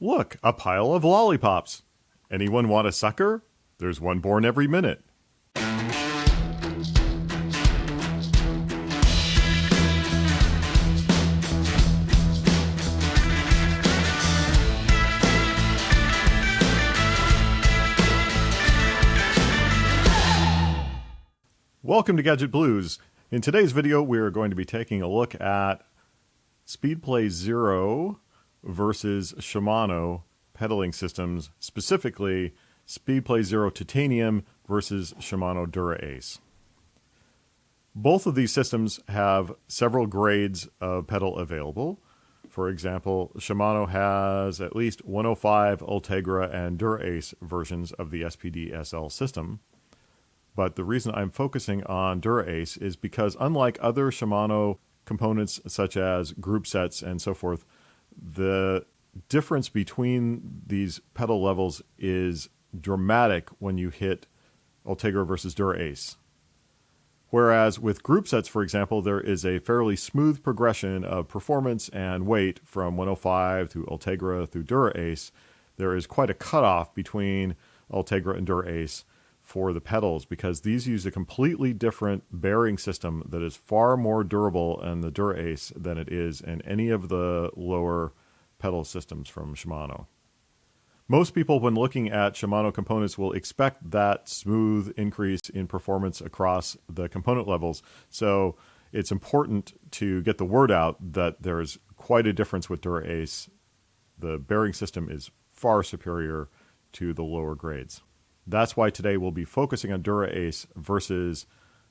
Look, a pile of lollipops. Anyone want a sucker? There's one born every minute. Welcome to Gadget Blues. In today's video, we are going to be taking a look at Speedplay Zero versus Shimano pedaling systems, specifically Speedplay Zero Titanium versus Shimano Dura Ace. Both of these systems have several grades of pedal available. For example, Shimano has at least 105, Ultegra, and Dura Ace versions of the SPD-SL system. But the reason I'm focusing on Dura Ace is because unlike other Shimano components such as group sets and so forth, the difference between these pedal levels is dramatic when you hit Ultegra versus Dura Ace. Whereas with group sets, for example, there is a fairly smooth progression of performance and weight from 105 through Ultegra through Dura Ace. There is quite a cutoff between Ultegra and Dura Ace for the pedals because these use a completely different bearing system that is far more durable in the Dura Ace than it is in any of the lower pedal systems from Shimano. Most people, when looking at Shimano components, will expect that smooth increase in performance across the component levels. So it's important to get the word out that there's quite a difference with Dura Ace. The bearing system is far superior to the lower grades. That's why today we'll be focusing on Dura Ace versus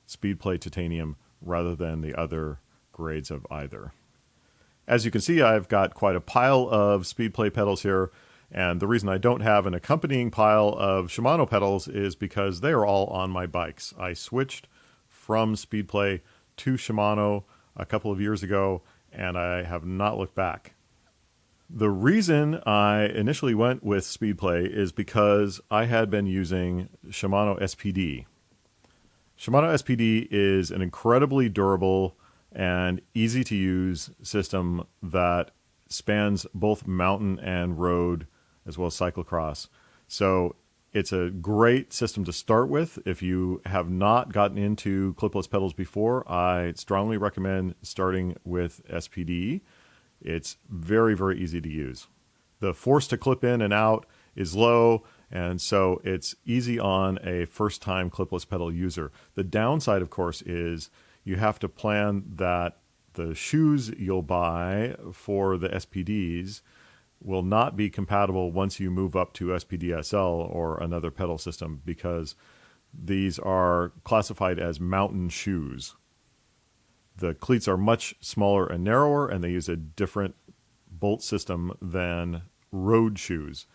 Speedplay Titanium rather than the other grades of either. As you can see, I've got quite a pile of Speedplay pedals here, and the reason I don't have an accompanying pile of Shimano pedals is because they are all on my bikes. I switched from Speedplay to Shimano a couple of years ago, and I have not looked back. The reason I initially went with Speedplay is because I had been using Shimano SPD. Shimano SPD is an incredibly durable and easy to use system that spans both mountain and road as well as cyclocross. So it's a great system to start with. If you have not gotten into clipless pedals before, I strongly recommend starting with SPD. It's very, very easy to use. The force to clip in and out is low, and so it's easy on a first-time clipless pedal user. The downside, of course, is you have to plan that the shoes you'll buy for the SPDs will not be compatible once you move up to SPD-SL or another pedal system because these are classified as mountain shoes. The cleats are much smaller and narrower, and they use a different bolt system than road shoes.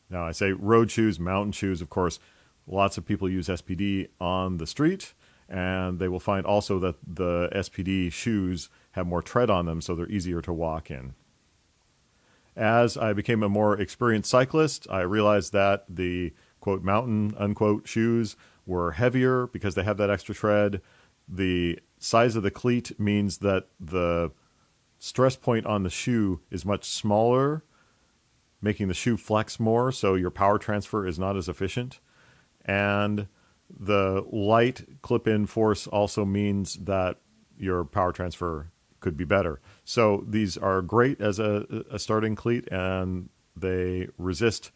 Now, I say road shoes, mountain shoes, of course, lots of people use SPD on the street, and they will find also that the SPD shoes have more tread on them, so they're easier to walk in. As I became a more experienced cyclist, I realized that the, quote, mountain, unquote, shoes were heavier because they have that extra tread. The size of the cleat means that the stress point on the shoe is much smaller, making the shoe flex more, so your power transfer is not as efficient. And the light clip-in force also means that your power transfer could be better. So these are great as a starting cleat, and they resist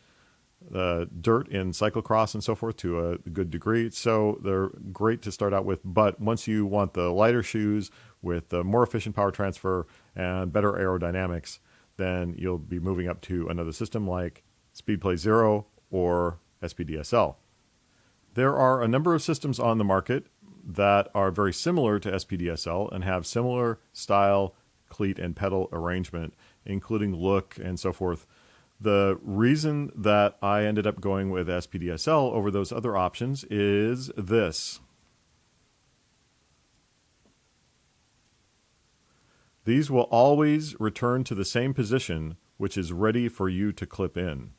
dirt in cyclocross and so forth to a good degree. So they're great to start out with. But once you want the lighter shoes with the more efficient power transfer and better aerodynamics, then you'll be moving up to another system like Speedplay Zero or SPD-SL. There are a number of systems on the market that are very similar to SPD-SL and have similar style, cleat, and pedal arrangement, including look and so forth. The reason that I ended up going with SPD-SL over those other options is this. These will always return to the same position, which is ready for you to clip in.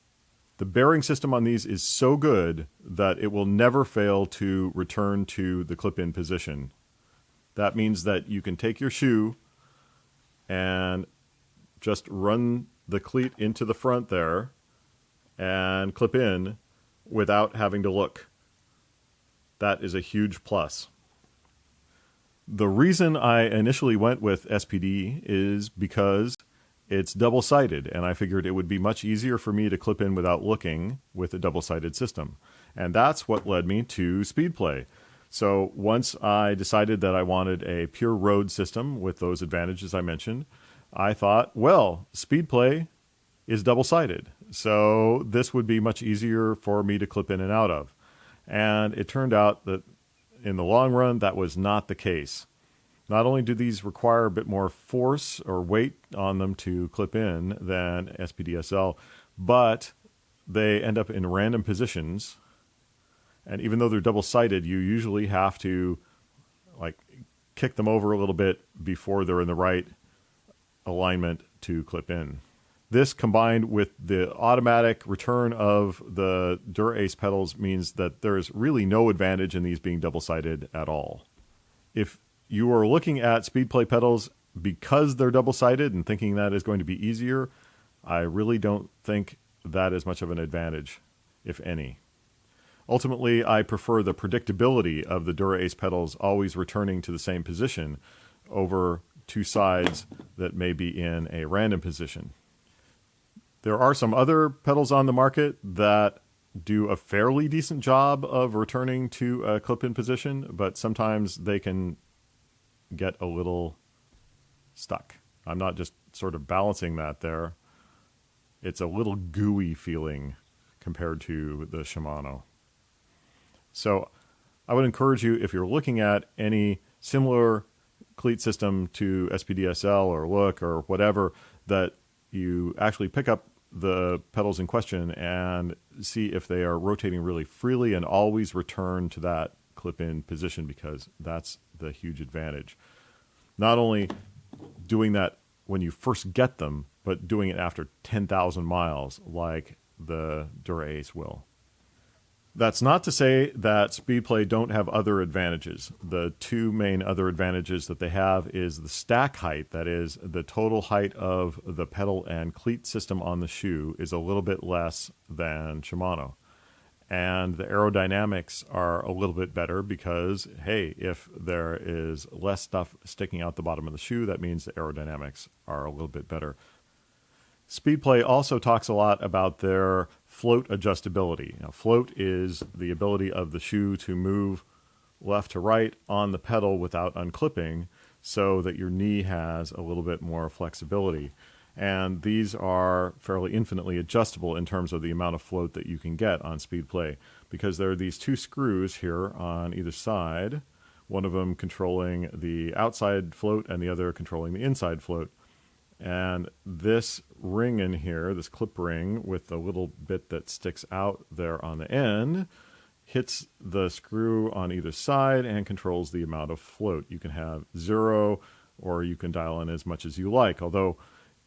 The bearing system on these is so good that it will never fail to return to the clip-in position. That means that you can take your shoe and just run the cleat into the front there and clip in without having to look. That is a huge plus. The reason I initially went with SPD is because it's double-sided, and I figured it would be much easier for me to clip in without looking with a double-sided system. And that's what led me to Speedplay. So once I decided that I wanted a pure road system with those advantages I mentioned, I thought, well, Speedplay is double-sided, so this would be much easier for me to clip in and out of. And it turned out that in the long run, that was not the case. Not only do these require a bit more force or weight on them to clip in than SPD-SL, but they end up in random positions. And even though they're double-sided, you usually have to kick them over a little bit before they're in the right alignment to clip in. This, combined with the automatic return of the Dura Ace pedals, means that there's really no advantage in these being double-sided at all. If you are looking at Speedplay pedals because they're double-sided and thinking that is going to be easier, I really don't think that is much of an advantage, if any. Ultimately, I prefer the predictability of the Dura Ace pedals always returning to the same position over two sides that may be in a random position. There are some other pedals on the market that do a fairly decent job of returning to a clip-in position, but sometimes they can get a little stuck. I'm not just sort of balancing that there. It's a little gooey feeling compared to the Shimano. So I would encourage you, if you're looking at any similar cleat system to SPD-SL or Look or whatever, that you actually pick up the pedals in question and see if they are rotating really freely and always return to that clip-in position, because that's the huge advantage. Not only doing that when you first get them, but doing it after 10,000 miles like the Dura Ace will. That's not to say that Speedplay don't have other advantages. The two main other advantages that they have is the stack height, that is, the total height of the pedal and cleat system on the shoe is a little bit less than Shimano. And the aerodynamics are a little bit better because, hey, if there is less stuff sticking out the bottom of the shoe, that means the aerodynamics are a little bit better. Speedplay also talks a lot about their float adjustability. Now, float is the ability of the shoe to move left to right on the pedal without unclipping so that your knee has a little bit more flexibility. And these are fairly infinitely adjustable in terms of the amount of float that you can get on Speedplay, because there are these two screws here on either side, one of them controlling the outside float and the other controlling the inside float. And this ring in here, this clip ring with the little bit that sticks out there on the end, hits the screw on either side and controls the amount of float. You can have 0 or you can dial in as much as you like, although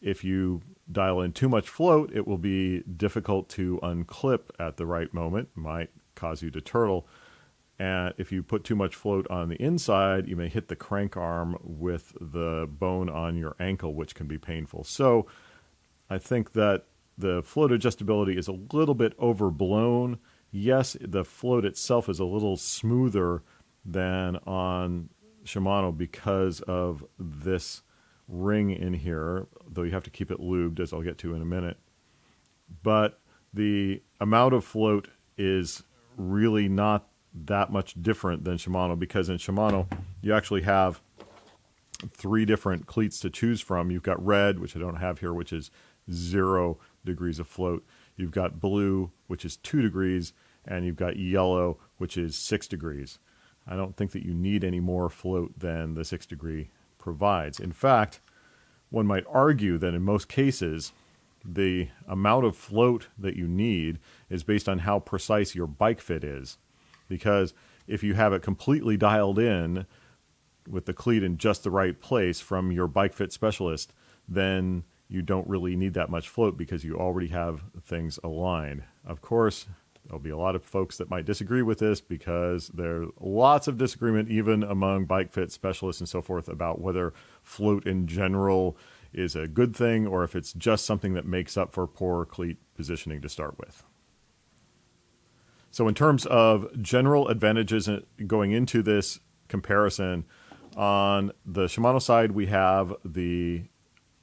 if you dial in too much float, it will be difficult to unclip at the right moment. It might cause you to turtle. And if you put too much float on the inside, you may hit the crank arm with the bone on your ankle, which can be painful. So I think that the float adjustability is a little bit overblown. Yes, the float itself is a little smoother than on Shimano because of this ring in here, though you have to keep it lubed, as I'll get to in a minute. But the amount of float is really not that much different than Shimano, because in Shimano you actually have 3 different cleats to choose from. You've got red, which I don't have here, which is 0 degrees of float. You've got blue, which is 2 degrees, and you've got yellow, which is 6 degrees. I don't think that you need any more float than the 6 degree provides. In fact, one might argue that in most cases the amount of float that you need is based on how precise your bike fit is. Because if you have it completely dialed in with the cleat in just the right place from your bike fit specialist, then you don't really need that much float because you already have things aligned. Of course, there'll be a lot of folks that might disagree with this, because there's lots of disagreement even among bike fit specialists and so forth about whether float in general is a good thing or if it's just something that makes up for poor cleat positioning to start with. So in terms of general advantages going into this comparison, on the Shimano side, we have the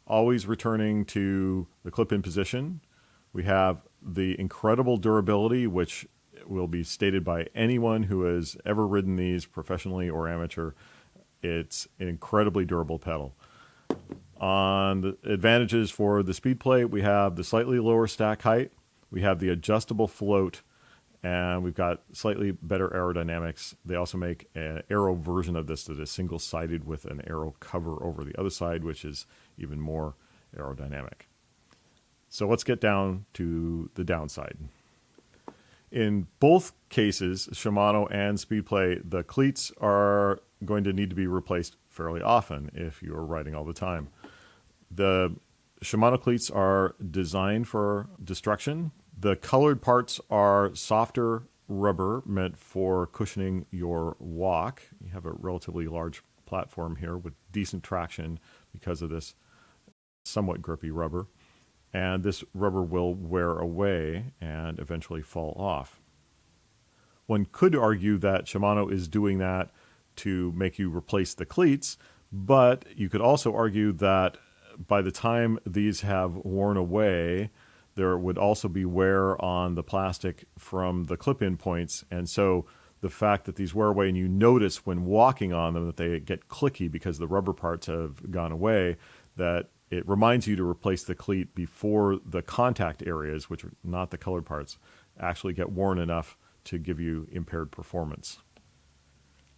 always returning to the clip-in position. We have the incredible durability, which will be stated by anyone who has ever ridden these professionally or amateur. It's an incredibly durable pedal. On the advantages for the Speedplay, we have the slightly lower stack height, we have the adjustable float, and we've got slightly better aerodynamics. They also make an aero version of this that is single-sided with an aero cover over the other side, which is even more aerodynamic. So let's get down to the downside. In both cases, Shimano and Speedplay, the cleats are going to need to be replaced fairly often if you're riding all the time. The Shimano cleats are designed for destruction. The colored parts are softer rubber meant for cushioning your walk. You have a relatively large platform here with decent traction because of this somewhat grippy rubber. And this rubber will wear away and eventually fall off. One could argue that Shimano is doing that to make you replace the cleats, but you could also argue that by the time these have worn away, there would also be wear on the plastic from the clip-in points. And so the fact that these wear away and you notice when walking on them that they get clicky because the rubber parts have gone away, that it reminds you to replace the cleat before the contact areas, which are not the colored parts, actually get worn enough to give you impaired performance.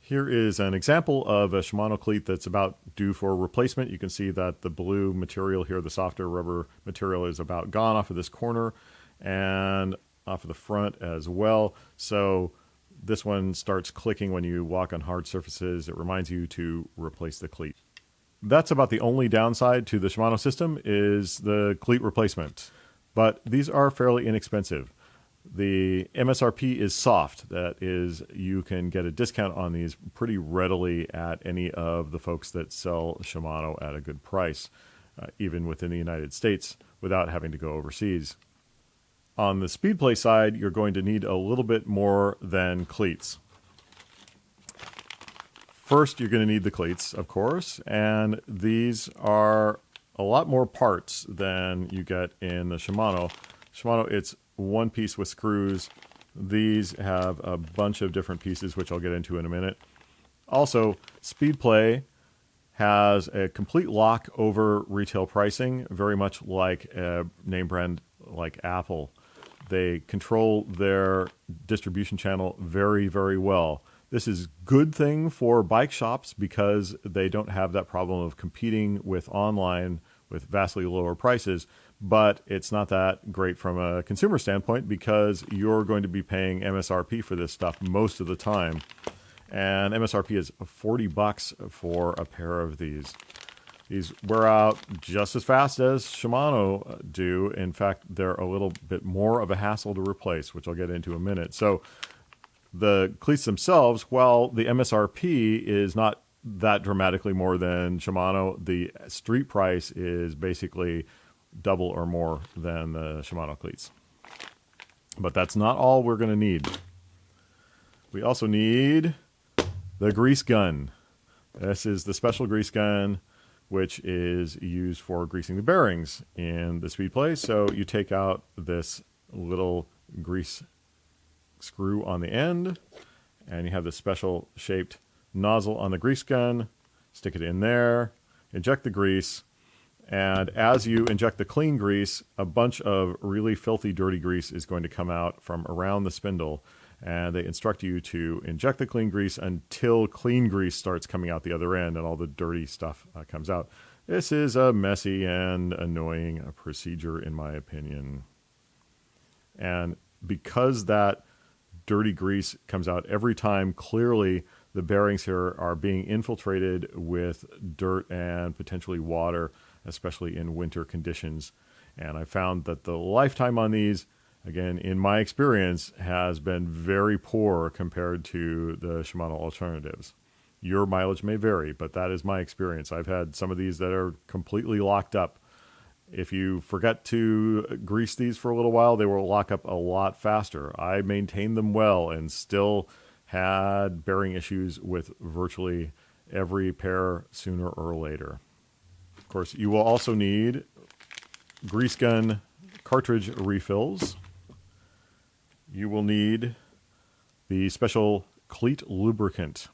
Here is an example of a Shimano cleat that's about due for replacement. You can see that the blue material here, the softer rubber material, is about gone off of this corner and off of the front as well. So this one starts clicking when you walk on hard surfaces. It reminds you to replace the cleat. That's about the only downside to the Shimano system is the cleat replacement. But these are fairly inexpensive. The MSRP is soft. That is, you can get a discount on these pretty readily at any of the folks that sell Shimano at a good price, even within the United States, without having to go overseas. On the Speedplay side, you're going to need a little bit more than cleats. First, you're going to need the cleats, of course, and these are a lot more parts than you get in the Shimano. Shimano, it's one piece with screws. These have a bunch of different pieces, which I'll get into in a minute. Also, Speedplay has a complete lock over retail pricing, very much like a name brand like Apple. They control their distribution channel very, very well. This is a good thing for bike shops because they don't have that problem of competing with online with vastly lower prices, but it's not that great from a consumer standpoint because you're going to be paying MSRP for this stuff most of the time. And MSRP is $40 for a pair of these. These wear out just as fast as Shimano do. In fact, they're a little bit more of a hassle to replace, which I'll get into in a minute. So the cleats themselves, while the MSRP is not that dramatically more than Shimano, the street price is basically double or more than the Shimano cleats. But that's not all we're going to need. We also need the grease gun. This is the special grease gun, which is used for greasing the bearings in the Speedplay. So you take out this little grease screw on the end, and you have this special shaped nozzle on the grease gun. Stick it in there, inject the grease, and as you inject the clean grease, a bunch of really filthy, dirty grease is going to come out from around the spindle, and they instruct you to inject the clean grease until clean grease starts coming out the other end and all the dirty stuff comes out. This is a messy and annoying procedure, in my opinion. And because that dirty grease comes out every time, clearly the bearings here are being infiltrated with dirt and potentially water, especially in winter conditions. And I found that the lifetime on these, again, in my experience, has been very poor compared to the Shimano alternatives. Your mileage may vary, but that is my experience. I've had some of these that are completely locked up. If you forget to grease these for a little while, they will lock up a lot faster. I maintained them well and still had bearing issues with virtually every pair sooner or later. Of course, you will also need grease gun cartridge refills. You will need the special Cleat lubricant.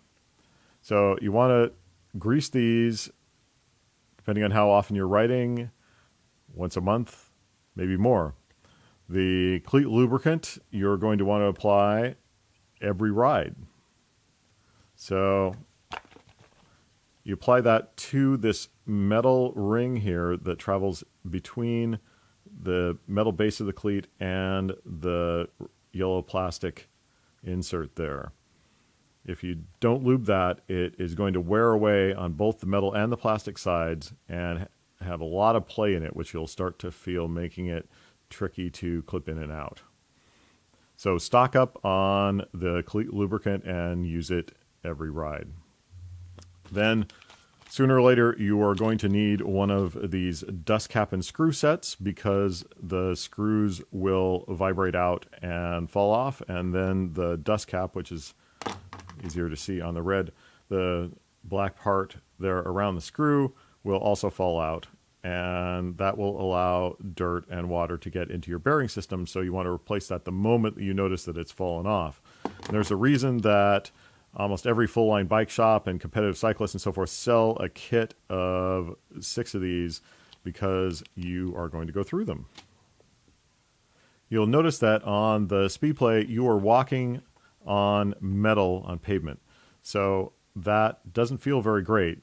So you want to grease these, depending on how often you're riding, once a month, maybe more. The Cleat lubricant you're going to want to apply every ride. So you apply that to this metal ring here that travels between the metal base of the cleat and the yellow plastic insert there. If you don't lube that, it is going to wear away on both the metal and the plastic sides and have a lot of play in it, which you'll start to feel, making it tricky to clip in and out. So stock up on the Cleat lubricant and use it every ride. Then sooner or later you are going to need one of these dust cap and screw sets, because the screws will vibrate out and fall off, and then the dust cap, which is easier to see on the red, the black part there around the screw, will also fall out, and that will allow dirt and water to get into your bearing system, so you want to replace that the moment that you notice that it's fallen off. And there's a reason that almost every full-line bike shop and competitive cyclists and so forth sell a kit of 6 of these, because you are going to go through them. You'll notice that on the Speedplay, you are walking on metal on pavement, so that doesn't feel very great.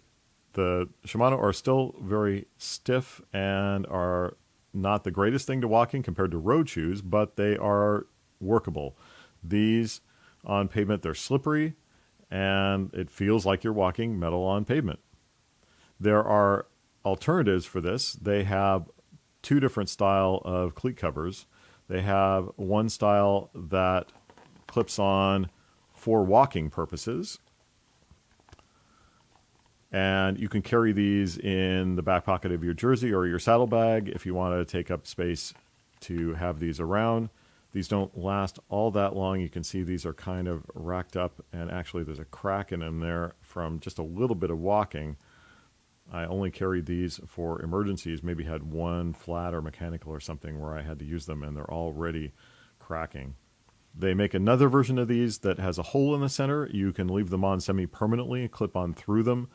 The Shimano are still very stiff and are not the greatest thing to walk in compared to road shoes, but they are workable. These on pavement, they're slippery, and it feels like you're walking metal on pavement. There are alternatives for this. They have 2 different style of cleat covers. They have one style that clips on for walking purposes, and you can carry these in the back pocket of your jersey or your saddlebag if you want to take up space to have these around. These don't last all that long. You can see these are kind of racked up, and actually there's a crack in them there from just a little bit of walking. I only carried these for emergencies, maybe had one flat or mechanical or something where I had to use them, and they're already cracking. They make another version of these that has a hole in the center. You can leave them on semi-permanently and clip on through them.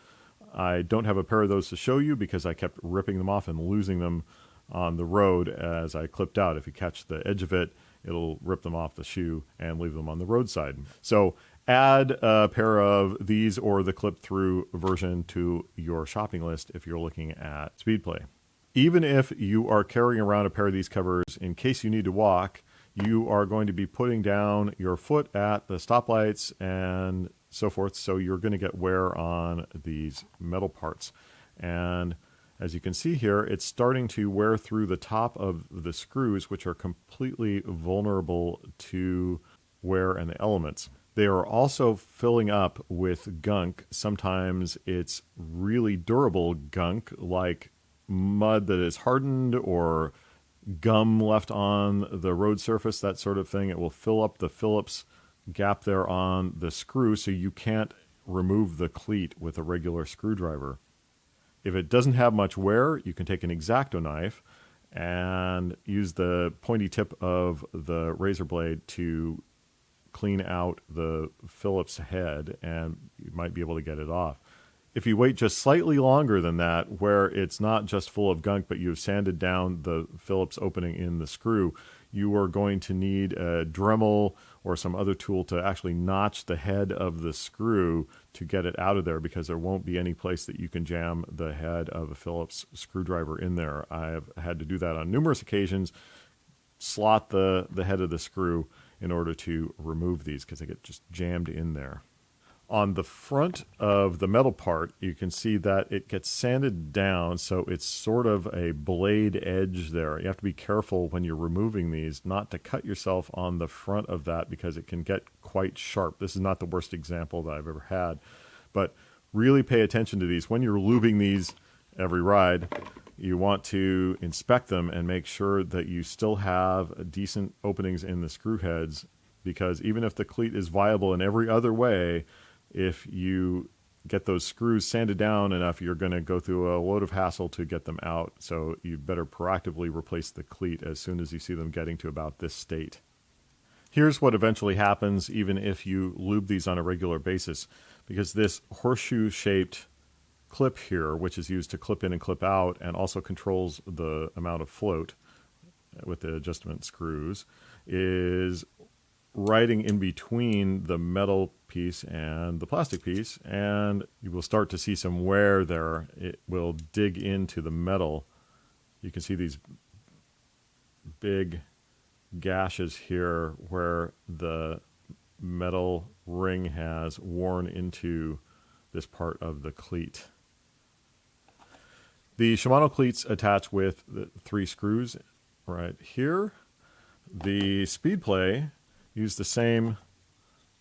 I don't have a pair of those to show you because I kept ripping them off and losing them on the road as I clipped out. If you catch the edge of it, it'll rip them off the shoe and leave them on the roadside. So add a pair of these or the clip-through version to your shopping list if you're looking at Speedplay. Even if you are carrying around a pair of these covers in case you need to walk, you are going to be putting down your foot at the stoplights and so forth, so you're going to get wear on these metal parts. And as you can see here, it's starting to wear through the top of the screws, which are completely vulnerable to wear and the elements. They are also filling up with gunk. Sometimes it's really durable gunk, like mud that is hardened or gum left on the road surface, that sort of thing. It will fill up the Phillips gap there on the screw, so you can't remove the cleat with a regular screwdriver. If it doesn't have much wear, you can take an X-Acto knife and use the pointy tip of the razor blade to clean out the Phillips head, and you might be able to get it off. If you wait just slightly longer than that, where it's not just full of gunk, but you've sanded down the Phillips opening in the screw, you are going to need a Dremel or some other tool to actually notch the head of the screw to get it out of there, because there won't be any place that you can jam the head of a Phillips screwdriver in there. I've had to do that on numerous occasions, slot the head of the screw in order to remove these because they get just jammed in there. On the front of the metal part, you can see that it gets sanded down, so it's sort of a blade edge there. You have to be careful when you're removing these not to cut yourself on the front of that, because it can get quite sharp. This is not the worst example that I've ever had, but really pay attention to these. When you're lubing these every ride, you want to inspect them and make sure that you still have decent openings in the screw heads, because even if the cleat is viable in every other way, if you get those screws sanded down enough, you're going to go through a load of hassle to get them out. So you better proactively replace the cleat as soon as you see them getting to about this state. Here's what eventually happens even if you lube these on a regular basis, because this horseshoe-shaped clip here, which is used to clip in and clip out and also controls the amount of float with the adjustment screws, is riding in between the metal piece and the plastic piece, and you will start to see some wear there. It will dig into the metal. You can see these big gashes here where the metal ring has worn into this part of the cleat. The Shimano cleats attach with the 3 screws right here. The Speedplay use the same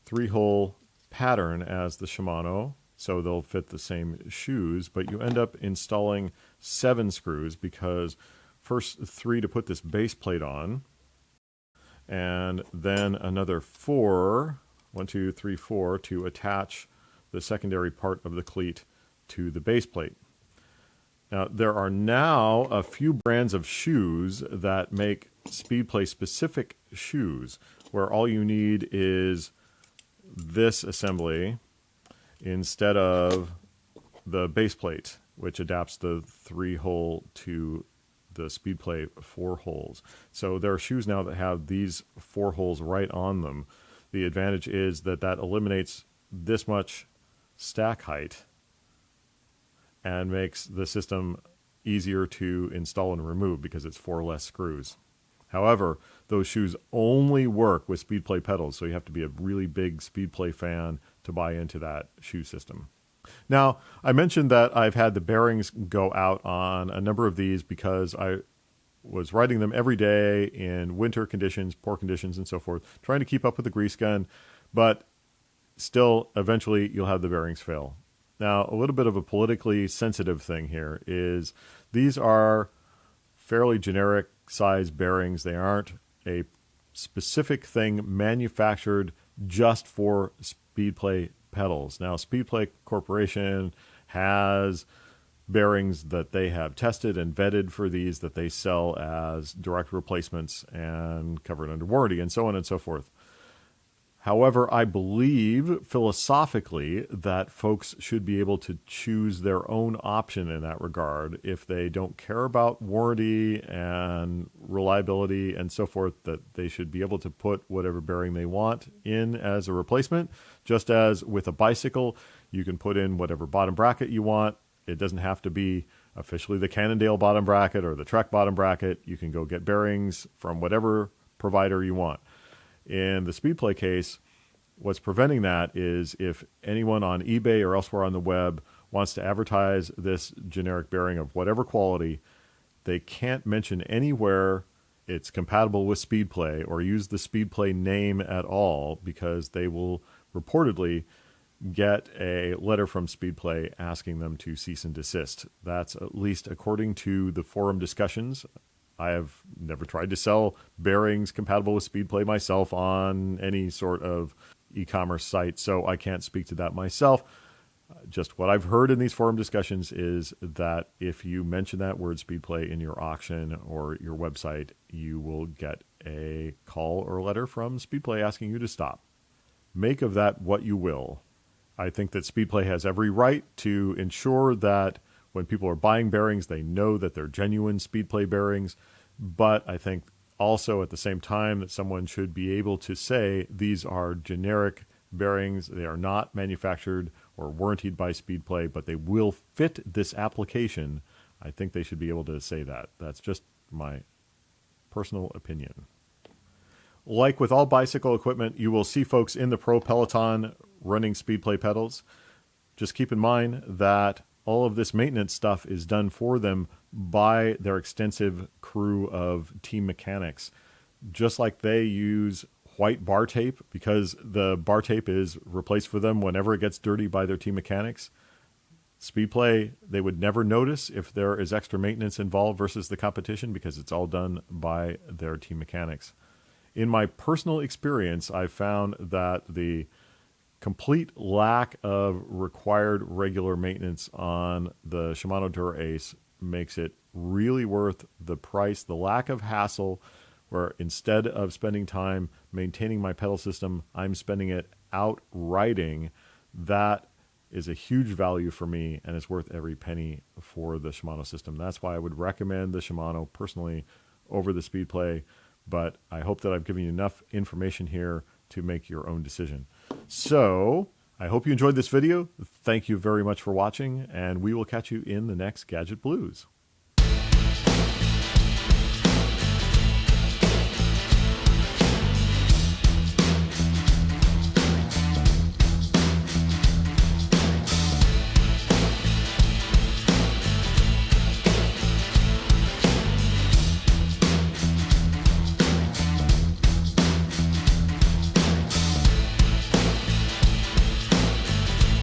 3-hole pattern as the Shimano, so they'll fit the same shoes, but you end up installing 7 screws, because first 3 to put this base plate on, and then another 4, 1, 2, 3, 4, to attach the secondary part of the cleat to the base plate. Now, there are now a few brands of shoes that make Speedplay specific shoes, where all you need is this assembly instead of the base plate, which adapts the 3-hole to the Speedplay 4 holes. So there are shoes now that have these 4 holes right on them. The advantage is that eliminates this much stack height and makes the system easier to install and remove because it's 4 less screws. However, those shoes only work with Speedplay pedals, so you have to be a really big Speedplay fan to buy into that shoe system. Now, I mentioned that I've had the bearings go out on a number of these because I was riding them every day in winter conditions, poor conditions, and so forth, trying to keep up with the grease gun, but still, eventually, you'll have the bearings fail. Now, a little bit of a politically sensitive thing here is these are fairly generic size bearings. They aren't a specific thing manufactured just for Speedplay pedals. Now, Speedplay Corporation has bearings that they have tested and vetted for these that they sell as direct replacements and covered under warranty and so on and so forth. However, I believe philosophically that folks should be able to choose their own option in that regard. If they don't care about warranty and reliability and so forth, that they should be able to put whatever bearing they want in as a replacement. Just as with a bicycle, you can put in whatever bottom bracket you want. It doesn't have to be officially the Cannondale bottom bracket or the Trek bottom bracket. You can go get bearings from whatever provider you want. In the Speedplay case, what's preventing that is if anyone on eBay or elsewhere on the web wants to advertise this generic bearing of whatever quality, they can't mention anywhere it's compatible with Speedplay or use the Speedplay name at all, because they will reportedly get a letter from Speedplay asking them to cease and desist. That's at least according to the forum discussions. I have never tried to sell bearings compatible with Speedplay myself on any sort of e-commerce site, so I can't speak to that myself. Just what I've heard in these forum discussions is that if you mention that word Speedplay in your auction or your website, you will get a call or a letter from Speedplay asking you to stop. Make of that what you will. I think that Speedplay has every right to ensure that when people are buying bearings, they know that they're genuine Speedplay bearings. But I think also at the same time that someone should be able to say these are generic bearings. They are not manufactured or warrantied by Speedplay, but they will fit this application. I think they should be able to say that. That's just my personal opinion. Like with all bicycle equipment, you will see folks in the pro peloton running Speedplay pedals. Just keep in mind that all of this maintenance stuff is done for them by their extensive crew of team mechanics. Just like they use white bar tape, because the bar tape is replaced for them whenever it gets dirty by their team mechanics. Speedplay, they would never notice if there is extra maintenance involved versus the competition, because it's all done by their team mechanics. In my personal experience, I found that the complete lack of required regular maintenance on the Shimano Dura Ace makes it really worth the price. The lack of hassle, where instead of spending time maintaining my pedal system, I'm spending it out riding, that is a huge value for me, and it's worth every penny for the Shimano system. That's why I would recommend the Shimano personally over the Speedplay, but I hope that I've given you enough information here to make your own decision. So I hope you enjoyed this video. Thank you very much for watching, and we will catch you in the next Gadget Blues.